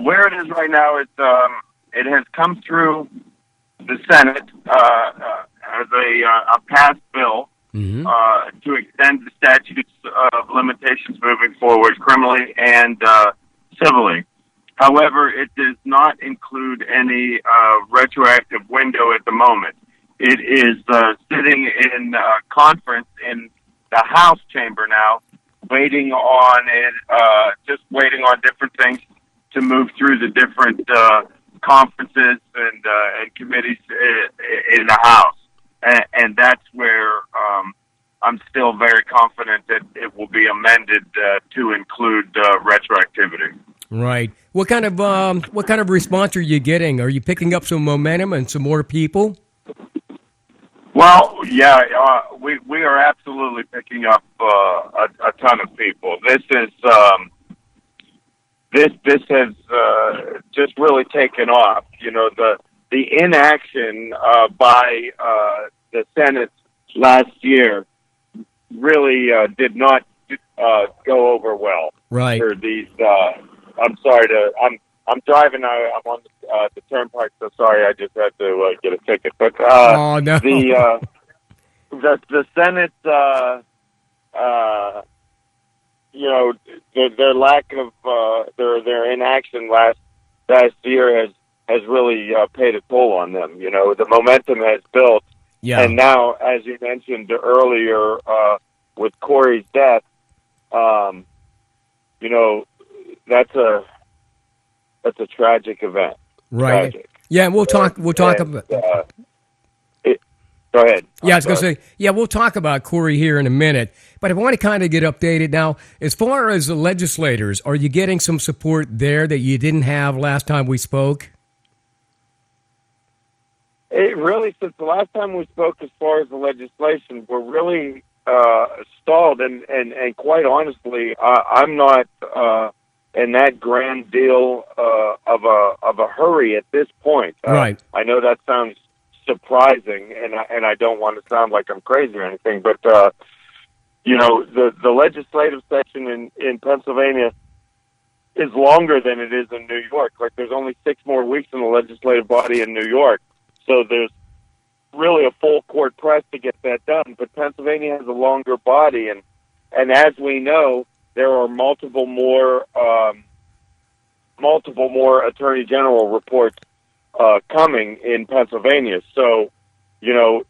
where it is right now, it has come through the Senate as a passed bill to extend the statutes of limitations moving forward, criminally and civilly. However, it does not include any retroactive window at the moment. It is sitting in conference in the House chamber now, waiting on it, just waiting on different things to move through the different conferences and committees in the House. And that's where I'm still very confident that it will be amended to include retroactivity. Right. What kind of response are you getting? Are you picking up some momentum and some more people? Well, yeah, we are absolutely picking up a ton of people. This is this has just really taken off. You know, the inaction by the Senate last year really did not go over well. Right. For these, I'm driving. I'm on the turnpike, so sorry. I just had to get a ticket. But oh no, the Senate, you know, their lack of their inaction last year has really paid a toll on them. You know, the momentum has built, and now, as you mentioned earlier, with Corey's death, you know, that's a tragic event. Right. Tragic. Yeah, we'll talk about. Go ahead. Yeah, I was going to say, we'll talk about Corey here in a minute, but I want to kind of get updated now. As far as the legislators, are you getting some support there that you didn't have last time we spoke? It really, since the last time we spoke as far as the legislation, we're really stalled, and quite honestly, I'm not in that grand deal of a hurry at this point. Right. I know that sounds surprising, and I don't want to sound like I'm crazy or anything, but you know, the legislative session in Pennsylvania is longer than it is in New York. Like, there's only 6 more weeks in the legislative body in New York, so there's really a full court press to get that done. But Pennsylvania has a longer body, and as we know, there are multiple more attorney general reports coming in Pennsylvania. So, you know,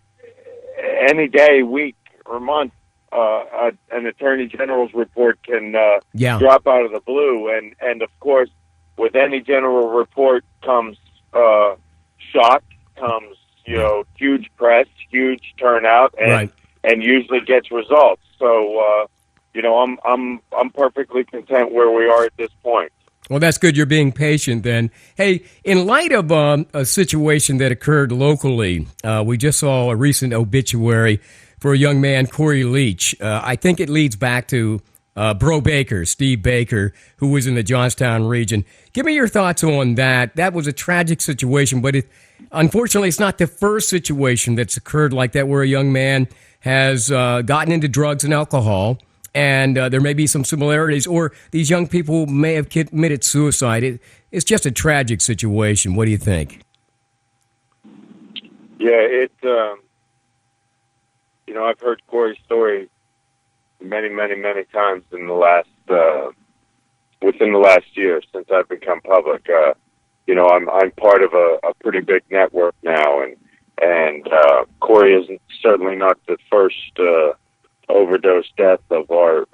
any day, week, or month, an attorney general's report can drop out of the blue. And of course, with any general report comes shock, comes, you know, huge press, huge turnout, and usually gets results. So, you know, I'm perfectly content where we are at this point. Well, that's good. You're being patient then. Hey, in light of a situation that occurred locally, we just saw a recent obituary for a young man, Corey Leech. I think it leads back to Bro Baker, Steve Baker, who was in the Johnstown region. Give me your thoughts on that. That was a tragic situation, but unfortunately, it's not the first situation that's occurred like that where a young man has gotten into drugs and alcohol. And there may be some similarities, or these young people may have committed suicide. It's just a tragic situation. What do you think? Yeah, you know, I've heard Corey's story many, many, many times in the last, within the last year since I've become public. You know, I'm part of a pretty big network now, and Corey is certainly not the first overdose death of our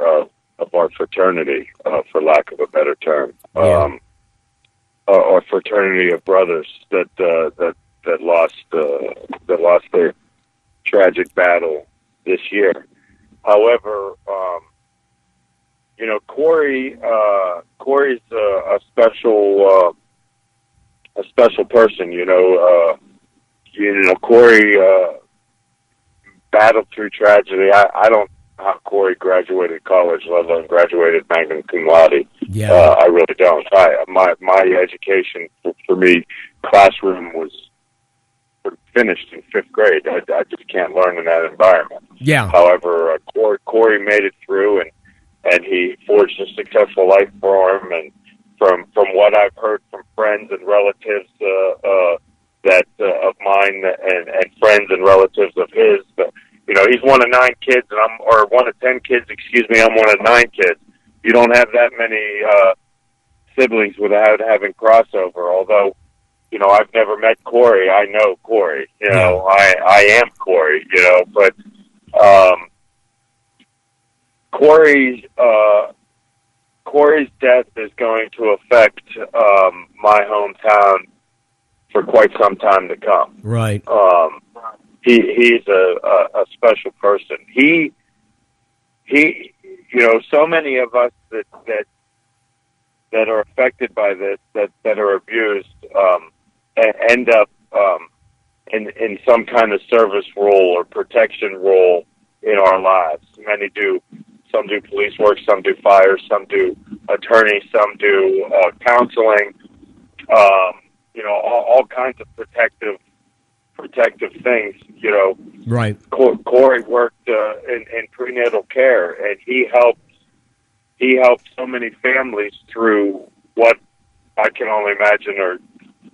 fraternity, for lack of a better term, or fraternity of brothers that lost their tragic battle this year. However, you know, Corey's a special person. You know, Corey battled through tragedy. I don't know how Corey graduated college, let alone graduated magna cum laude. Yeah. I really don't. My education for me, classroom was finished in 5th grade. I just can't learn in that environment. Yeah. However, Corey made it through, and he forged a successful life for him and from what I've heard from friends and relatives that of mine and friends and relatives of his. He's one of 9 kids, or one of 10 kids. Excuse me, I'm one of 9 kids. You don't have that many siblings without having crossover. Although, I've never met Corey. I know Corey. I am Corey. But Corey's death is going to affect my hometown for quite some time to come. Right. He's a special person. He so many of us that are affected by this, that are abused, end up in some kind of service role or protection role in our lives. Many do. Some do police work, some do fire, some do attorney, some do counseling. All kinds of protective things. Right. Corey worked in prenatal care, and he helped so many families through what I can only imagine are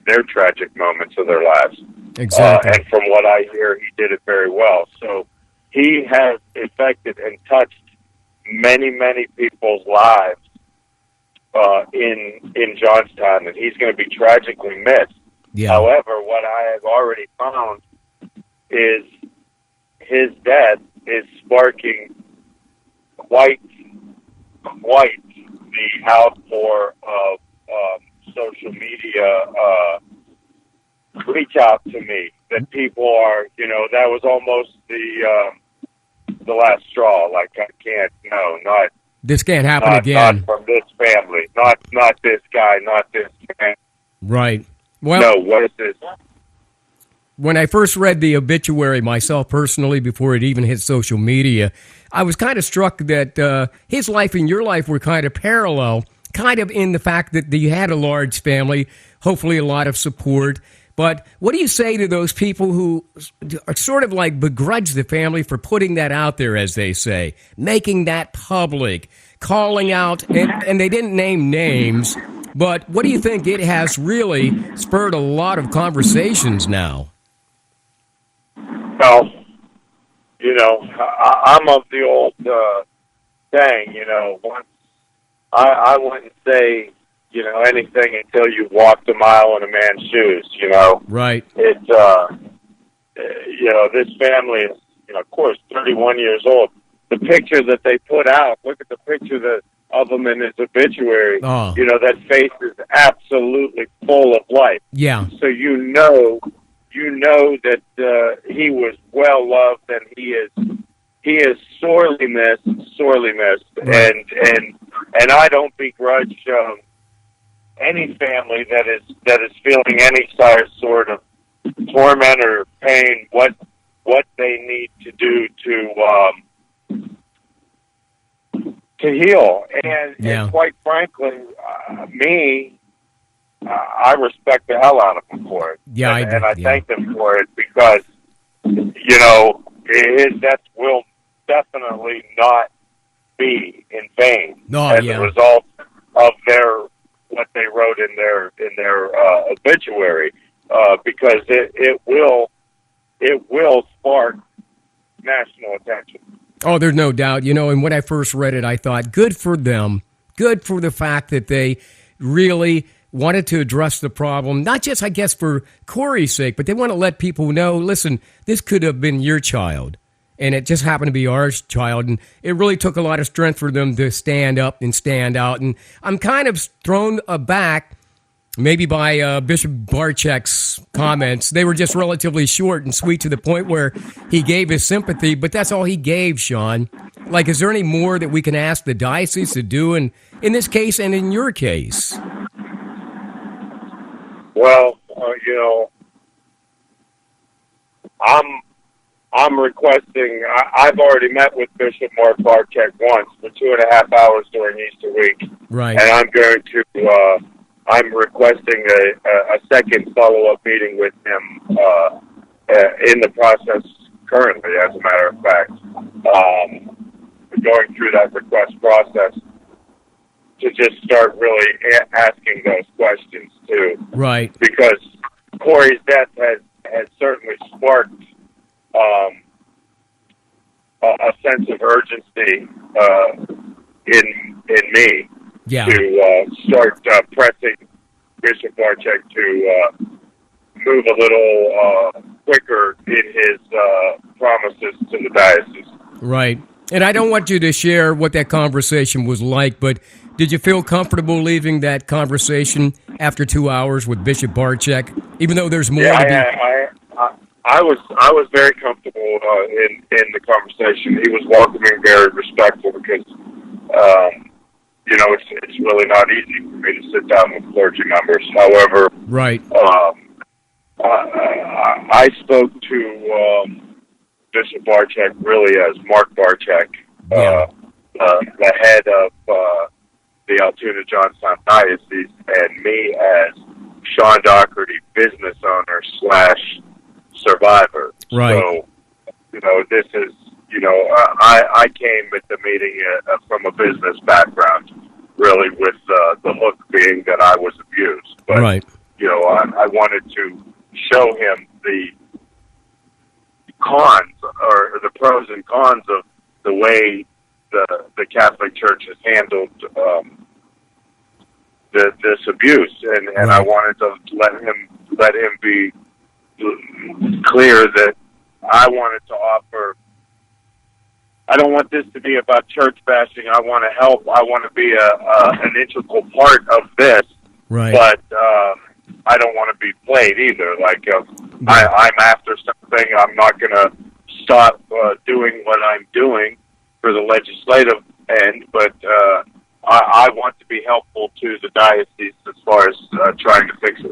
their tragic moments of their lives. Exactly. And from what I hear, he did it very well. So he has affected and touched many, many people's lives in Johnstown, and he's going to be tragically missed. Yeah. However, what I have already found is his death is sparking quite the outpour of social media reach out to me. That people are, that was almost the last straw. Like, I can't, this can't happen again. Not from this family, not this guy, not this family. Right. Well, no, what is this? When I first read the obituary myself personally, before it even hit social media, I was kind of struck that his life and your life were kind of parallel, kind of in the fact that you had a large family, hopefully a lot of support. But what do you say to those people who are sort of like begrudge the family for putting that out there, as they say, making that public, calling out, and they didn't name names, but what do you think? It has really spurred a lot of conversations now. Well, I'm of the old saying, once I wouldn't say, anything until you walked a mile in a man's shoes, Right. It's, this family is, of course, 31 years old. The picture that they put out, look at the picture of him in his obituary. Oh. That face is absolutely full of life. Yeah. So you know that he was well loved, and he is sorely missed. Right. And I don't begrudge any family that is feeling any sort of torment or pain what they need to do to heal. And quite frankly, I respect the hell out of him for it. Yeah, and I thank them for it, because his death will definitely not be in vain as a result of what they wrote in their obituary, because it will spark national attention. Oh, there's no doubt. And when I first read it, I thought, good for them. Good for the fact that they really wanted to address the problem, not just, I guess, for Corey's sake, but they want to let people know, listen, this could have been your child, and it just happened to be our child, and it really took a lot of strength for them to stand up and stand out. And I'm kind of thrown aback maybe by Bishop Barczyk's comments. They were just relatively short and sweet, to the point where he gave his sympathy, but that's all he gave, Shaun. Like, is there any more that we can ask the diocese to do in this case and in your case? Well, I'm requesting. I've already met with Bishop Mark Barczyk once for 2.5 hours during Easter week, right? And I'm going to. I'm requesting a second follow-up meeting with him in the process currently. As a matter of fact, going through that request process to just start really asking those questions too. Right. Because Corey's death has certainly sparked a sense of urgency in me to start pressing Bishop Barczyk to move a little quicker in his promises to the diocese. Right. And I don't want you to share what that conversation was like, but did you feel comfortable leaving that conversation after 2 hours with Bishop Barczyk, even though there's more to be? I was very comfortable in the conversation. He was welcoming, very respectful, because it's really not easy for me to sit down with clergy members. However, right. I spoke to Bishop Barczyk really as Mark Barczyk, the head of the Altoona Johnstown Diocese, and me as Shaun Dougherty, business owner / survivor. Right. So, this is, I came at the meeting from a business background, really, with the hook being that I was abused. But, right. I wanted to show him the cons, or the pros and cons of the way the Catholic Church has handled this abuse, and right. I wanted to let him be clear that I wanted to offer. I don't want this to be about church bashing. I want to help. I want to be an integral part of this. Right. But I don't want to be played either. Like I'm after something. I'm not going to stop doing what I'm doing for the legislative end, but I want to be helpful to the diocese as far as trying to fix it.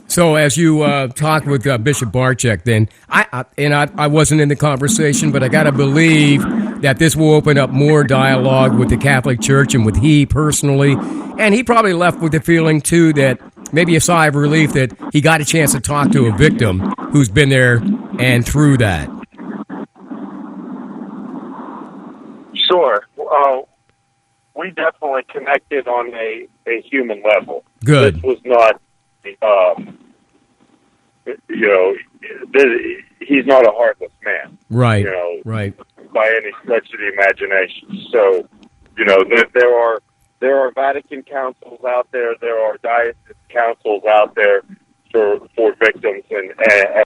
So as you talked with Bishop Barczyk, then I wasn't in the conversation, but I got to believe that this will open up more dialogue with the Catholic Church and with he personally, and he probably left with the feeling too that maybe a sigh of relief that he got a chance to talk to a victim who's been there and through that. Sure. We definitely connected on a human level. Good. This was not, he's not a heartless man. Right. Right. By any stretch of the imagination. So, there are Vatican councils out there. There are diocese councils out there for victims, and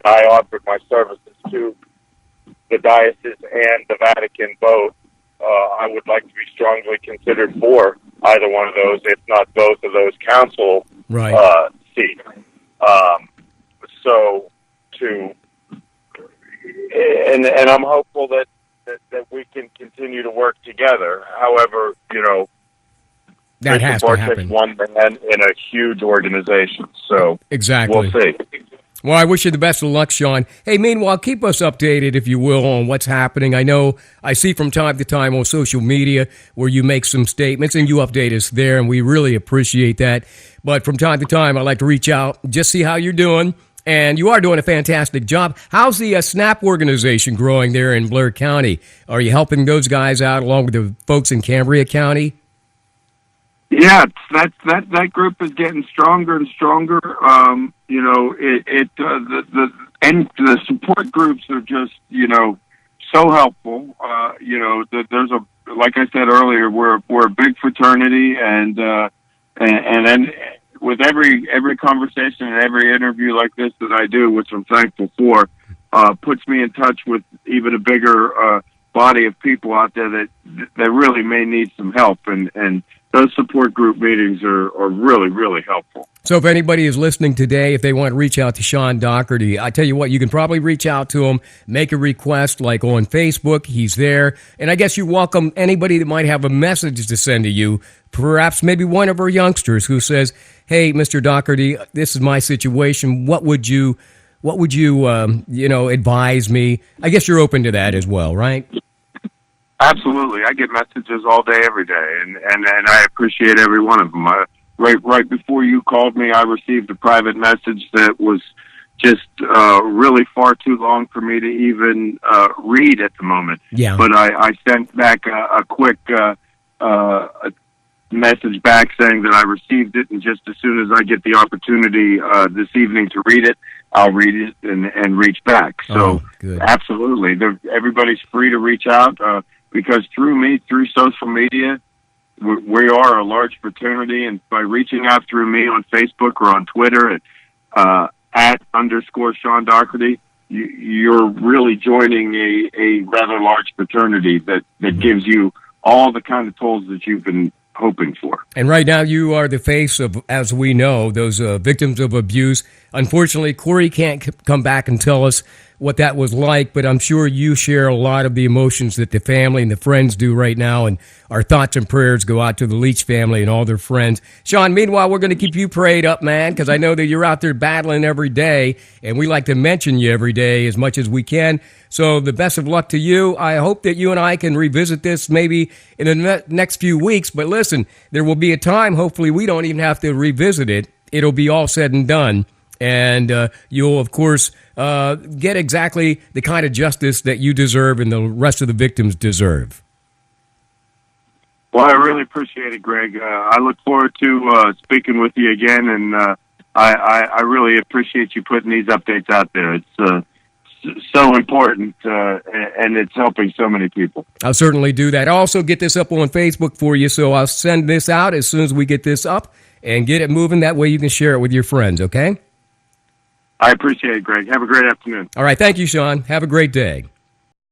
I offered my services to the diocese and the Vatican both. I would like to be strongly considered for either one of those, if not both of those council seats. And I'm hopeful that we can continue to work together. However, that has to happen. One man in a huge organization, so exactly. We'll see. Well, I wish you the best of luck, Shaun. Hey, meanwhile, keep us updated, if you will, on what's happening. I know I see from time to time on social media where you make some statements, and you update us there, and we really appreciate that. But from time to time, I like to reach out, just see how you're doing, and you are doing a fantastic job. How's the SNAP organization growing there in Blair County? Are you helping those guys out along with the folks in Cambria County? Yeah, that group is getting stronger and stronger. The support groups are just so helpful. There's like I said earlier, we're a big fraternity, and then with every conversation and every interview like this that I do, which I'm thankful for, puts me in touch with even a bigger body of people out there that really may need some help, and those support group meetings are really, really helpful. So if anybody is listening today, if they want to reach out to Shaun Dougherty, I tell you what, you can probably reach out to him, make a request, like on Facebook. He's there. And I guess you welcome anybody that might have a message to send to you, perhaps maybe one of our youngsters who says, hey, Mr. Dougherty, this is my situation. What would you advise me? I guess you're open to that as well, right? Absolutely. I get messages all day, every day, and I appreciate every one of them. Right before you called me, I received a private message that was just really far too long for me to even read at the moment. Yeah. But I sent back a quick message back saying that I received it, and just as soon as I get the opportunity this evening to read it, I'll read it and reach back. So absolutely, everybody's free to reach out because through me, through social media, we are a large fraternity, and by reaching out through me on Facebook or on Twitter at _Shaun Dougherty, you're really joining a rather large fraternity that gives you all the kind of tools that you've been hoping for. And right now you are the face of, as we know, those victims of abuse. Unfortunately, Corey can't come back and tell us what that was like, but I'm sure you share a lot of the emotions that the family and the friends do right now, and our thoughts and prayers go out to the Leech family and all their friends. Shaun, meanwhile, we're going to keep you prayed up, man, because I know that you're out there battling every day, and we like to mention you every day as much as we can. So the best of luck to you. I hope that you and I can revisit this maybe in the next few weeks, but listen, there will be a time, hopefully we don't even have to revisit it. It'll be all said and done. And you'll, of course, get exactly the kind of justice that you deserve and the rest of the victims deserve. Well, I really appreciate it, Greg. I look forward to speaking with you again, and I really appreciate you putting these updates out there. It's so important, and it's helping so many people. I'll certainly do that. I'll also get this up on Facebook for you, so I'll send this out as soon as we get this up and get it moving. That way you can share it with your friends, okay? I appreciate it, Greg. Have a great afternoon. All right. Thank you, Shaun. Have a great day.